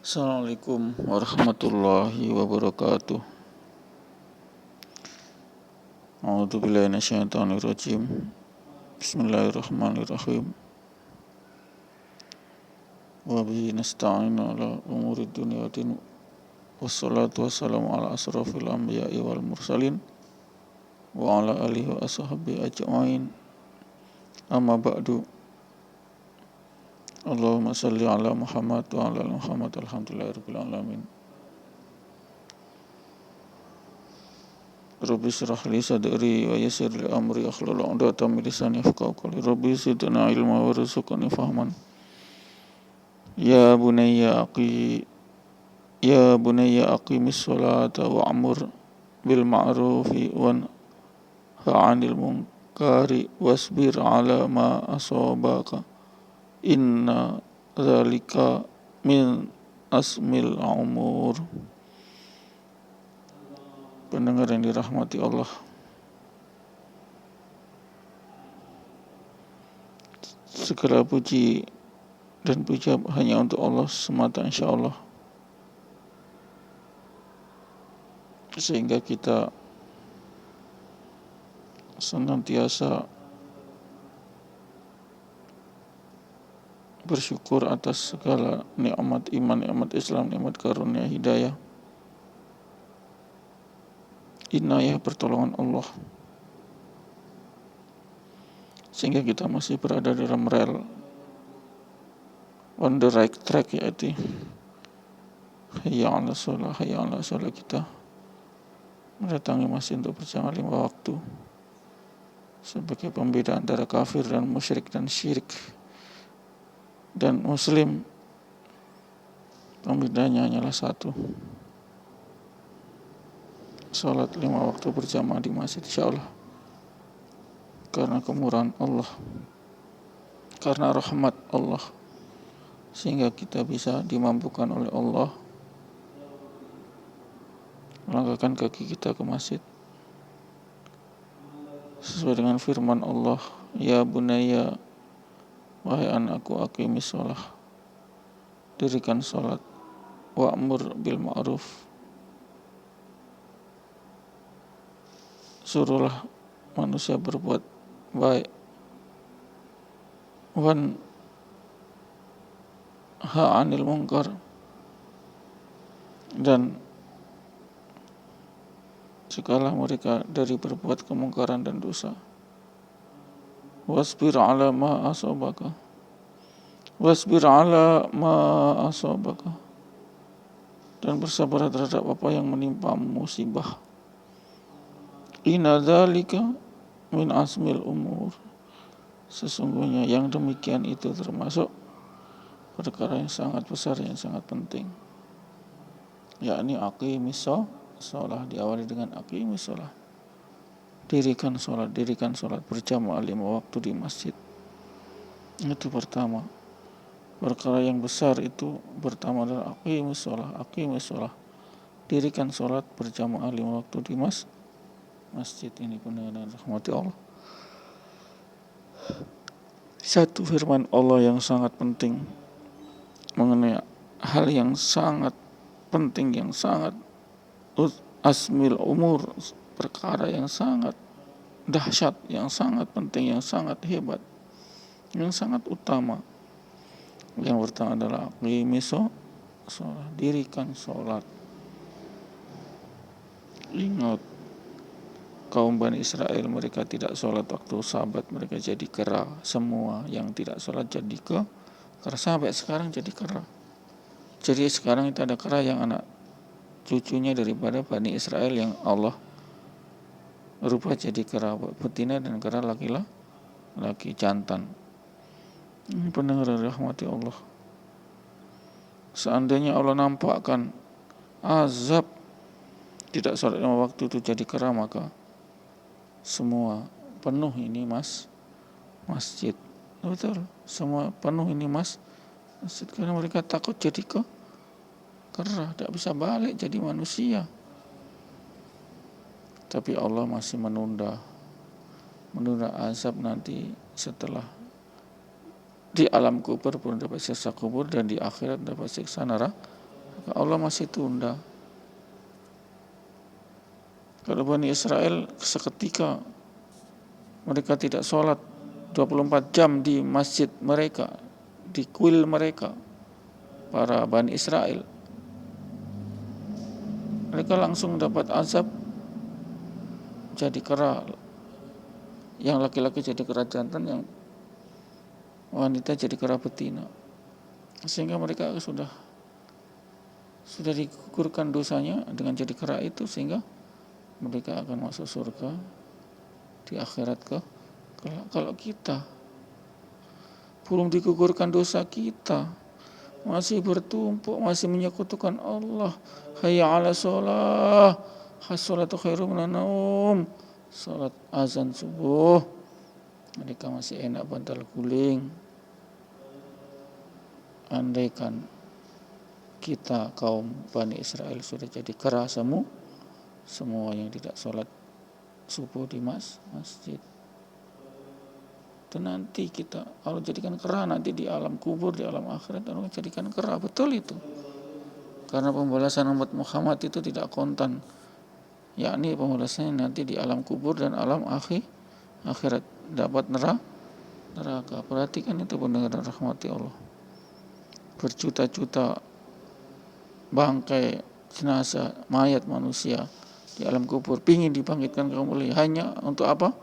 Assalamualaikum warahmatullahi wabarakatuh. A'udzubillahi minasyaitonirrajim. Bismillahirrahmanirrahim. Wa bihi nasta'inu ala umuri dunya wa din. Wassalatu wassalamu ala asrafil anbiya'i wal mursalin wa ala alihi wa ashabihi ajma'in. Amma ba'du. Allahumma salli ala Muhammad wa ala ali Muhammad. Alhamdulillahirabbil alamin. Rabbi shrah li sadri wa yassir li amri wahlul 'uqdatam min lisani yafqahu qawli. Rabbi zidna ilma warzuqni fahman. Ya bunayya aqimis sholata wa'mur bil ma'rufi wa nahy 'anil munkari wasbir 'ala ma asabaka. Inna dzalika min asmil umur. Pendengar yang dirahmati Allah, segala puji dan puja hanya untuk Allah semata, insya Allah, sehingga kita senantiasa bersyukur atas segala nikmat iman, nikmat Islam, nikmat karunia hidayah, inayah pertolongan Allah, sehingga kita masih berada dalam rel on the right track, yaitu hayya 'ala shalah, hayya 'ala shalah. Kita mendatangi masjid untuk berjamaah 5 waktu sebagai pembeda antara kafir dan musyrik dan syirik, dan muslim pembedanya hanyalah satu: salat 5 waktu berjamaah di masjid, insyaallah. Karena kemurahan Allah, karena rahmat Allah, sehingga kita bisa dimampukan oleh Allah melangkahkan kaki kita ke masjid sesuai dengan firman Allah, ya bunayya, wahai anakku, aqimis shalah, dirikan salat, wa'mur bil ma'ruf, suruhlah manusia berbuat baik, wan ha 'anil munkar, dan cegahlah mereka dari berbuat kemungkaran dan dosa. Wasbir 'ala ma asabaka, wasbir 'ala ma asabaka, dan bersabar terhadap apa yang menimpa musibah. Inna dzalika min asmil umur, sesungguhnya yang demikian itu termasuk perkara yang sangat besar, yang sangat penting, yakni aqimis shalah. Diawali dengan aqimis shalah, dirikan sholat berjamaah 5 waktu di masjid. Itu pertama, perkara yang besar itu pertama adalah aqimis shalah, dirikan sholat berjamaah 5 waktu di masjid. Ini benar-benar rahmati Allah. Satu firman Allah yang sangat penting mengenai hal yang sangat penting, yang sangat asmil umur, perkara yang sangat dahsyat, yang sangat penting, yang sangat hebat, yang sangat utama. Yang pertama adalah aqimis shalah, dirikan sholat. Ingat, kaum Bani Israel, mereka tidak sholat waktu Sabat, mereka jadi kera. Semua yang tidak sholat jadi kera. Sampai sekarang jadi kera. Jadi sekarang itu ada kera yang anak cucunya daripada Bani Israel yang Allah rubah jadi kera betina dan kera laki jantan. Ini pendengar rahmati Allah. Seandainya Allah nampakkan azab tidak sholat 5 waktu itu jadi kera, maka semua penuh ini masjid. Betul, semua penuh ini masjid, karena mereka takut jadi kera, tidak bisa balik jadi manusia. Tapi Allah masih menunda azab nanti setelah di alam kubur pun dapat siksa kubur, dan di akhirat dapat siksa neraka. Allah masih tunda. Kalau Bani Israel seketika mereka tidak sholat 24 jam di masjid mereka, di kuil mereka, para Bani Israel, mereka langsung dapat azab jadi kera. Yang laki-laki jadi kera jantan, yang wanita jadi kera betina. Sehingga mereka sudah digugurkan dosanya dengan jadi kera itu, sehingga mereka akan masuk surga di akhirat kalau kita belum digugurkan dosa kita, masih bertumpuk, masih menyekutukan Allah. Hayya 'ala shalah, as-shalatu khairum minan naum. Salat azan subuh, mereka masih enak bantal guling. Andaikan kita kaum Bani Israel sudah jadi kera semua yang tidak sholat subuh di masjid, itu nanti kita Allah jadikan kera, nanti di alam kubur, di alam akhirat Allah jadikan kera. Betul itu, karena pembalasan umat Muhammad itu tidak kontan, yakni pembalasannya nanti di alam kubur dan alam akhirat, dapat neraka. Perhatikan itu pendengar dan rahmati Allah, berjuta-juta bangkai jenazah mayat manusia di alam kubur pingin dibangkitkan kembali, hanya untuk apa?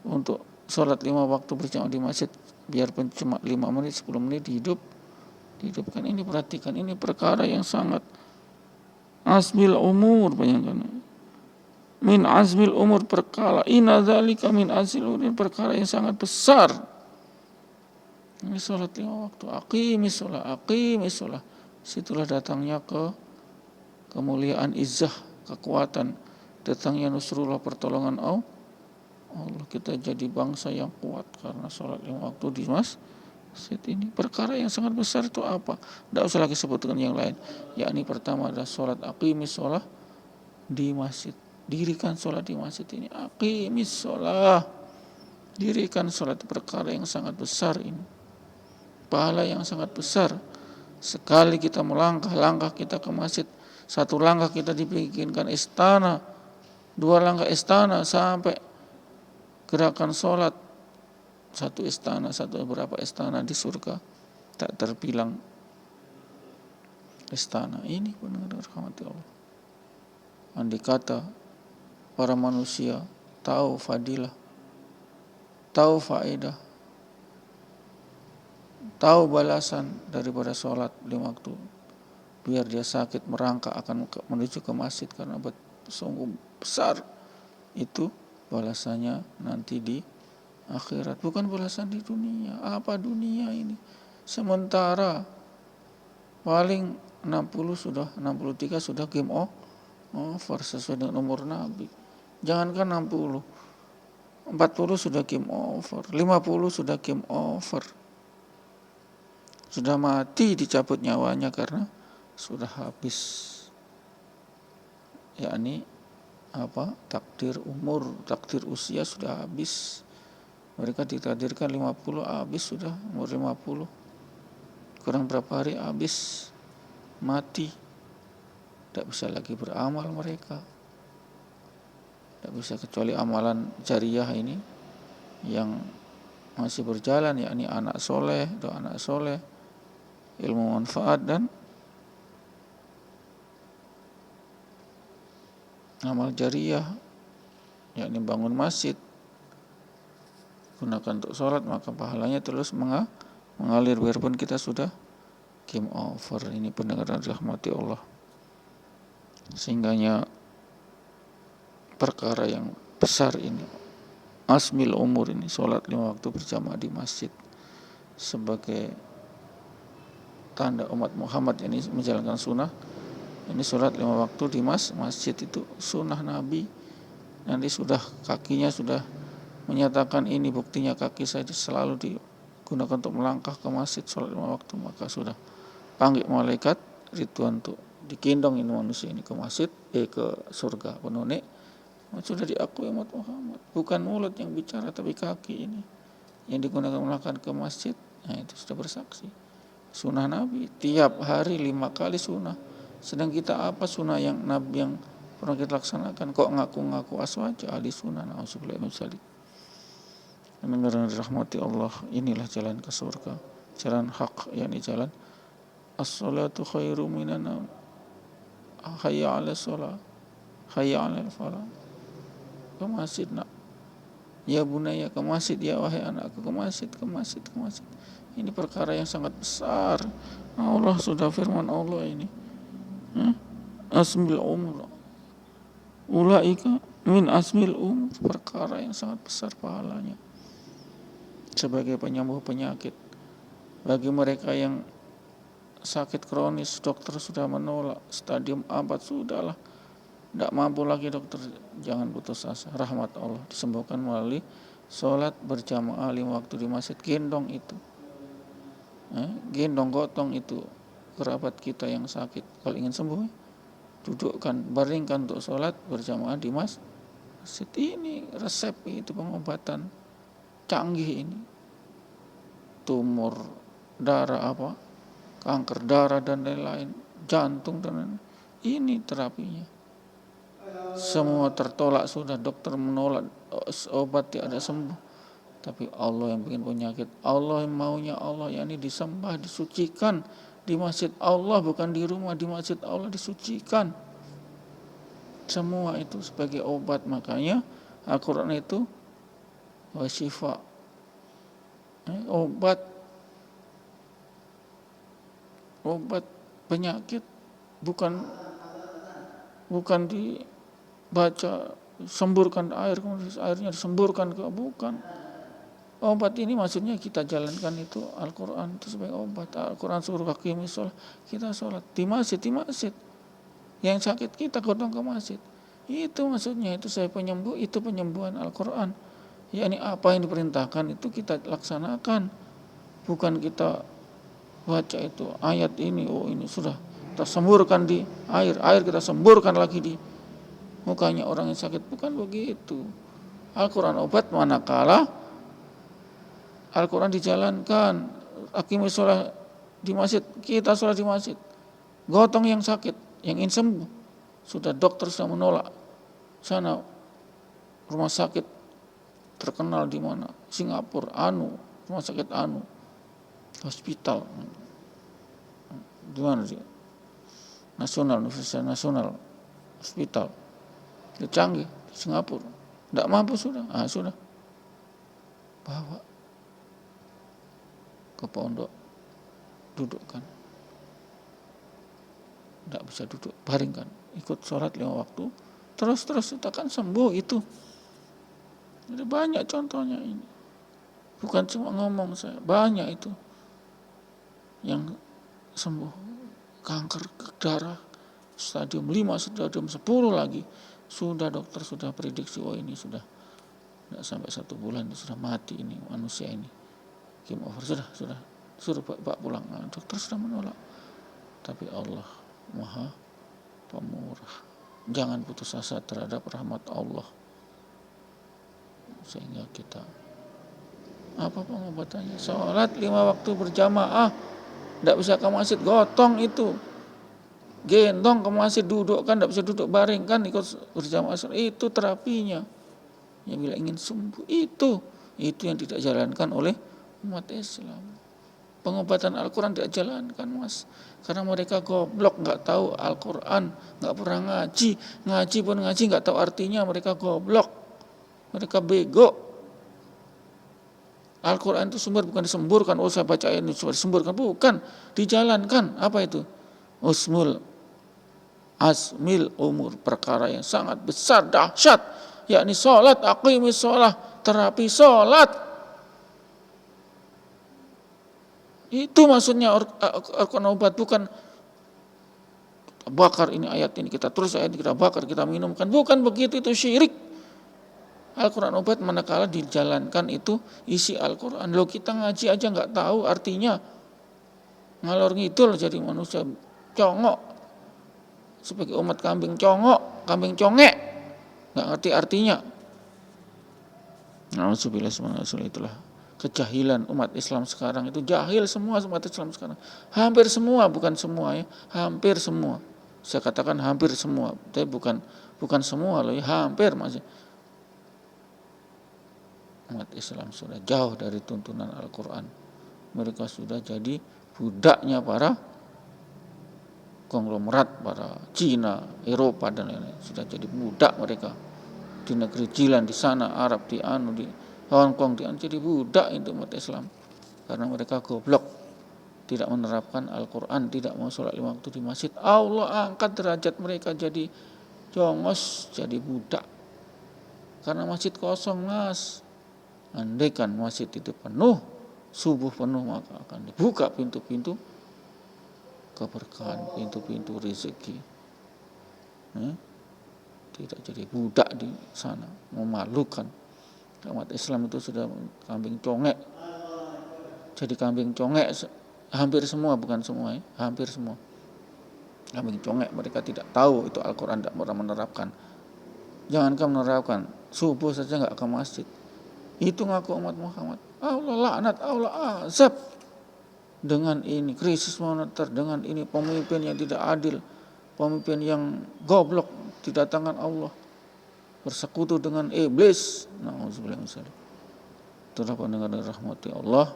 Untuk sholat 5 waktu berjamaah di masjid, biarpun cuma 5 menit 10 menit dihidupkan. Ini perhatikan, ini perkara yang sangat azmil umur, bayangkan, min azmil umur, perkara inna dzalika min azmil umur, perkara yang sangat besar. Ini sholat 5 waktu, aqimis sholat. Situlah datangnya kemuliaan, izzah, kekuatan, datangnya nusrullah, pertolongan Allah. Kita jadi bangsa yang kuat karena sholat 5 waktu di masjid ini. Perkara yang sangat besar itu apa? Tidak usah lagi sebutkan yang lain. Yakni pertama adalah sholat, aqimis sholat di masjid. Dirikan sholat di masjid ini. Aqimis sholat, dirikan sholat, perkara yang sangat besar ini. Pahala yang sangat besar. Sekali kita melangkah kita ke masjid, 1 langkah kita dibikinkan istana, 2 langkah istana, sampai gerakan sholat 1 istana, berapa istana di surga, tak terbilang istana. Ini benar-benar rahmat Allah. Andai kata para manusia tahu fadilah, tahu faedah, tahu balasan daripada sholat 5 waktu, biar dia sakit merangkak akan menuju ke masjid, karena sungguh besar itu balasannya nanti di akhirat, bukan balasan di dunia. Apa dunia ini? Sementara paling 63 sudah game over sesuai dengan umur Nabi. Jangankan 60, 40 sudah game over, 50 sudah game over. Sudah mati, dicabut nyawanya karena sudah habis, yakni takdir umur, takdir usia sudah habis. Mereka ditakdirkan 50, habis sudah umur 50, kurang berapa hari habis, mati. Tidak bisa lagi beramal mereka, tidak bisa kecuali amalan jariah ini yang masih berjalan, yakni anak soleh, doa anak soleh, ilmu manfaat, dan amal jariah, yakni bangun masjid, gunakan untuk sholat, maka pahalanya terus mengalir biarpun kita sudah game over. Ini pendengar rahmati Allah, sehingganya perkara yang besar ini, asmil umur ini, sholat 5 waktu berjamaah di masjid, sebagai tanda umat Muhammad ini menjalankan sunnah. Ini sholat 5 waktu di masjid itu sunnah Nabi. Nanti sudah kakinya sudah menyatakan, ini buktinya kaki saya selalu digunakan untuk melangkah ke masjid sholat 5 waktu, maka sudah panggil malaikat Ridwan untuk digendong ini manusia ini ke masjid, ke surga penuh sudah diakui umat Muhammad. Bukan mulut yang bicara, tapi kaki ini yang digunakan melangkah ke masjid. Nah, itu sudah bersaksi sunnah Nabi. Tiap hari 5 kali sunnah, Sedang kita apa sunnah yang Nabi yang pernah kita laksanakan, kok ngaku-ngaku aswaja ahli sunnah. Na'udzubillah min dzalik. Mendengar dirahmati Allah, inilah jalan ke surga, jalan hak, yakni jalan as-salatu khairu minan naum, hayya 'alas shalah, hayya 'alal falah. Ke masjid nak, ya bunaya, ke masjid, ya wahai anakku, ke masjid, ke masjid, ke masjid. Ini perkara yang sangat besar. Allah sudah firman Allah ini, asmil umur, ulaika min asmil perkara yang sangat besar pahalanya. Sebagai penyembuh penyakit, bagi mereka yang sakit kronis, dokter sudah menolak, stadium 4 sudahlah, tidak mampu lagi dokter, jangan putus asa. Rahmat Allah disembuhkan melalui sholat berjamaah 5 waktu di masjid. Gendong itu, gendong gotong itu kerabat kita yang sakit. Kalau ingin sembuh, dudukkan, baringkan untuk sholat berjamaah di masjid. Ini resep, itu pengobatan canggih ini. Tumor darah, kanker darah dan lain-lain, jantung dan lain-lain. Ini terapinya. Semua tertolak sudah, dokter menolak, obat tidak ada sembuh. Tapi Allah yang bikin penyakit, Allah yang maunya Allah, yakni disembah, disucikan di masjid Allah, bukan di rumah, di masjid Allah disucikan. Semua itu sebagai obat. Makanya Al-Quran itu wasyifa, obat penyakit, bukan dibaca semburkan air, airnya disemburkan ke, bukan. Obat ini maksudnya kita jalankan itu Al-Quran itu sebagai obat. Al-Quran suruh hakimis sholat, kita sholat di masjid. Yang sakit kita gotong ke masjid. Itu maksudnya, itu saya penyembuh, itu penyembuhan Al-Quran. yakni apa yang diperintahkan itu kita laksanakan. Bukan kita baca itu ayat ini, oh ini sudah kita semburkan di air kita semburkan lagi di mukanya orang yang sakit. Bukan begitu. Al-Quran obat manakala Al-Quran dijalankan. Aqimus sholat di masjid, kita sholat di masjid. Gotong yang sakit, yang ingin sembuh, sudah dokter sudah menolak. Sana rumah sakit terkenal di mana? Singapura, rumah sakit hospital. Di mana sih? Nasional, Universitas Nasional Hospital. Itu canggih, di Singapura. Tidak mampu sudah, sudah. Bawa ke pondok, dudukkan. Tidak bisa duduk, baringkan. Ikut sholat 5 waktu, terus kita akan sembuh itu. Jadi banyak contohnya ini. Bukan cuma ngomong saya, banyak itu yang sembuh. Kanker darah stadium 5, stadium 10 lagi. Sudah dokter sudah prediksi, oh ini sudah tidak sampai 1 bulan sudah mati ini manusia ini. Game over, sudah suruh Pak pulang. Dokter sudah menolak. Tapi Allah Maha Pemurah. Jangan putus asa terhadap rahmat Allah. Sehingga kita apa pengobatannya? Sholat 5 waktu berjamaah. Tidak bisa ke masjid, gotong itu. Gendong ke masjid, dudukkan, tidak bisa duduk, baringkan, ikut berjamaah. Itu terapinya. Ya bila ingin sembuh, itu yang tidak dijalankan oleh umat Islam. Pengobatan Al-Quran tidak jalankan, Mas. Karena mereka goblok, nggak tahu Al-Quran, nggak pernah ngaji pun nggak tahu artinya. Mereka goblok, mereka bego. Al-Quran itu sumber bukan disemburkan. Oh saya baca ini cuma disemburkan, bukan, dijalankan. Apa itu? Asmil umur, perkara yang sangat besar, dahsyat, yakni sholat, aqimis sholat, terapi sholat. Itu maksudnya Al-Quran obat, bukan bakar ini ayat ini, kita terus ayat ini kita bakar, kita minumkan. Bukan begitu, itu syirik. Al-Quran obat manakala dijalankan itu isi Al-Quran. Loh kita ngaji aja nggak tahu artinya, ngalor ngidul jadi manusia congok, sebagai umat kambing congok, kambing congek, nggak ngerti artinya. Na'udzubillah, itulah kejahilan umat Islam sekarang. Itu jahil semua umat Islam sekarang. Hampir semua, bukan semua ya, hampir semua. Saya katakan hampir semua, tapi bukan semua loh, hampir masih. Umat Islam sudah jauh dari tuntunan Al-Quran. Mereka sudah jadi budaknya para konglomerat, para Cina, Eropa dan lain-lain. Sudah jadi budak mereka. Di negeri jiran di sana, Arab di Hong Kong jadi budak itu umat Islam. Karena mereka goblok. Tidak menerapkan Al-Quran, tidak mau sholat 5 waktu di masjid. Allah angkat derajat mereka jadi jongos, jadi budak. Karena masjid kosong, Mas. Andaikan masjid itu penuh, subuh penuh, maka akan dibuka pintu-pintu keberkahan, pintu-pintu rezeki. Tidak jadi budak di sana, memalukan. Umat Islam itu sudah kambing congek. Jadi kambing congek hampir semua, bukan semua ya, hampir semua. Kambing congek, mereka tidak tahu itu Al-Quran, tidak pernah menerapkan. Jangankan menerapkan, subuh saja nggak ke masjid. Itu ngaku umat Muhammad. Allah laknat, Allah azab. Dengan ini krisis moneter, dengan ini pemimpin yang tidak adil, pemimpin yang goblok didatangkan Allah, bersekutu dengan iblis. Nauzubillah min dzalik. Itulah pendengar rahmati Allah.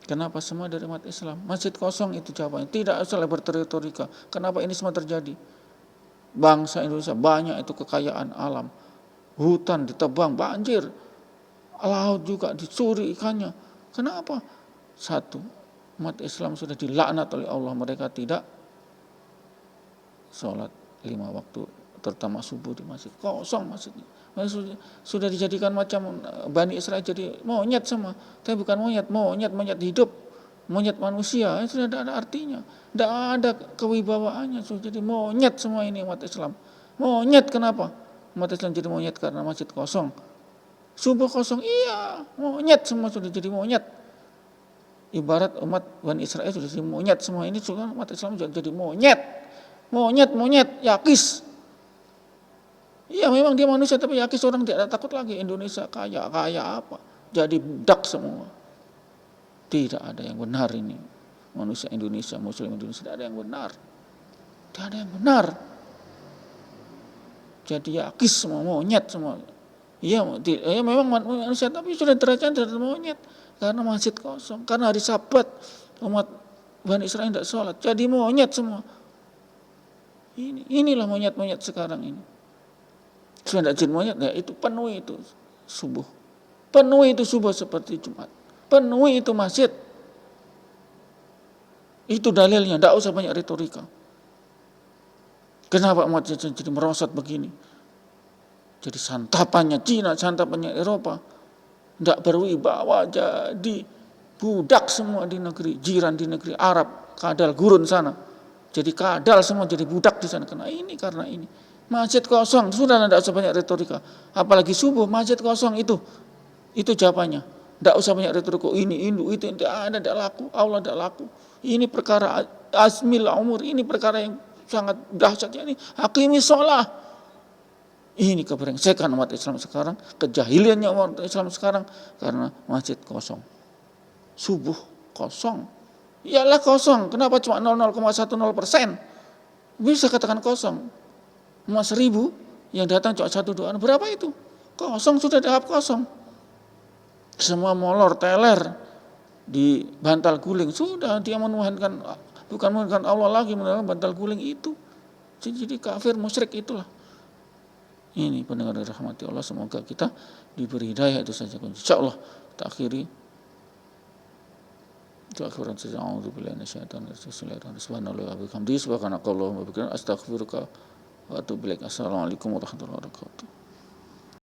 Kenapa semua dari umat Islam? Masjid kosong itu jawabannya. Tidak usah berretorika. Kenapa ini semua terjadi? Bangsa Indonesia banyak itu kekayaan alam. Hutan ditebang, banjir. Laut juga dicuri ikannya. Kenapa? Satu, umat Islam sudah dilaknat oleh Allah. Mereka tidak sholat 5 waktu, terutama subuh di masjid. Kosong masjidnya. Sudah dijadikan macam Bani Israel jadi monyet semua. Tapi bukan monyet hidup, monyet manusia. Sudah tidak ada artinya, tidak ada kewibawaannya. Sudah jadi monyet semua ini umat Islam. Monyet kenapa? Umat Islam jadi monyet karena masjid kosong, subuh kosong. Iya, monyet semua sudah jadi monyet. Ibarat umat Bani Israel sudah jadi monyet semua. Ini juga umat Islam sudah jadi monyet, yakis. Iya memang dia manusia, tapi yakin orang tidak takut lagi. Indonesia kaya apa? Jadi budak semua. Tidak ada yang benar ini. Manusia Indonesia, Muslim Indonesia, tidak ada yang benar. Tidak ada yang benar. Jadi yakis semua, monyet semua. Iya memang manusia, tapi sudah derajat dari monyet. Karena masjid kosong, karena hari Sabat umat Bani Israel tidak sholat. Jadi monyet semua. Inilah monyet-monyet sekarang ini. Sudah jin monyet, ya itu penuhi itu subuh. Penuhi itu subuh seperti Jumat. Penuhi itu masjid. Itu dalilnya, tidak usah banyak retorika. Kenapa umat jadi merosot begini? Jadi santapannya Cina, santapannya Eropa. Tidak berwibawa, jadi budak semua di negeri jiran, di negeri Arab, kadal gurun sana. Jadi kadal semua, jadi budak di sana. Karena ini. Masjid kosong, sudah tidak usah banyak retorika. Apalagi subuh, masjid kosong itu jawabannya. Tidak usah banyak retorika, ini, itu, tidak laku, Allah tidak laku. Ini perkara azmil umur, ini perkara yang sangat dahsyat. Ini hakimi sholah. Ini kebrengsekan umat Islam sekarang, kejahiliannya umat Islam sekarang, karena masjid kosong. Subuh kosong. Iyalah kosong, kenapa cuma 0,10%? Bisa katakan kosong. Cuma 1000 yang datang cuma 1-2 orang, berapa itu? Kosong, sudah dianggap kosong. Semua molor, teler di bantal guling, sudah dia bukan menuhankan Allah lagi, menuhankan bantal guling itu. Jadi kafir, musyrik itulah. Ini pendengar rahmati Allah, semoga kita diberi hidayah, itu saja. Insyaallah kita akhiri. Itu akhiran saja. A'udzubillahi minasyaitonir rajim. Bismillahirrahmanirrahim. Subhanakallahumma wa bihamdika, astaghfiruka wa atubu ilaik. Assalamualaikum warahmatullahi wabarakatuh.